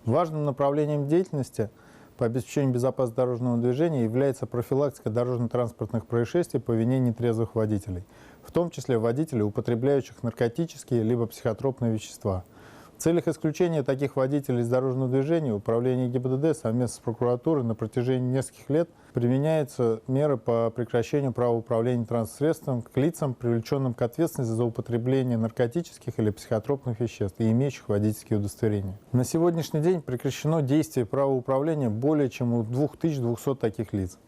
Важным направлением деятельности по обеспечению безопасности дорожного движения является профилактика дорожно-транспортных происшествий по вине нетрезвых водителей, в том числе водителей, употребляющих наркотические либо психотропные вещества. В целях исключения таких водителей из дорожного движения Управление ГИБДД совместно с прокуратурой на протяжении нескольких лет применяются меры по прекращению права управления транспортным средством к лицам, привлеченным к ответственности за употребление наркотических или психотропных веществ и имеющих водительские удостоверения. На сегодняшний день прекращено действие права управления более чем у 2200 таких лиц.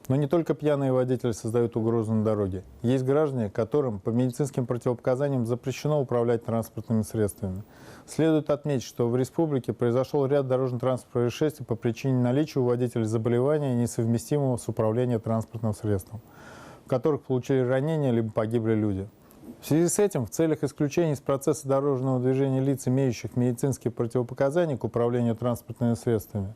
Но не только пьяные водители создают угрозу на дороге. Есть граждане, которым по медицинским противопоказаниям запрещено управлять транспортными средствами. Следует отметить, что в республике произошел ряд дорожно-транспортных происшествий по причине наличия у водителей заболевания, несовместимого с управлением транспортным средством, в которых получили ранения либо погибли люди. В связи с этим, в целях исключения из процесса дорожного движения лиц, имеющих медицинские противопоказания к управлению транспортными средствами,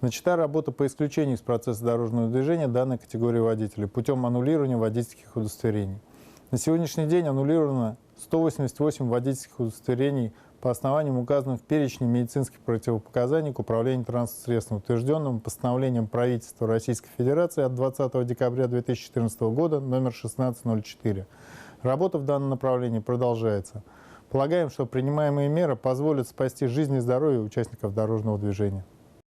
начата работа по исключению из процесса дорожного движения данной категории водителей путем аннулирования водительских удостоверений. На сегодняшний день аннулировано 188 водительских удостоверений по основаниям, указанным в перечне медицинских противопоказаний к управлению транспортным средством, утвержденным постановлением правительства Российской Федерации от 20 декабря 2014 года номер 1604. Работа в данном направлении продолжается. Полагаем, что принимаемые меры позволят спасти жизнь и здоровье участников дорожного движения.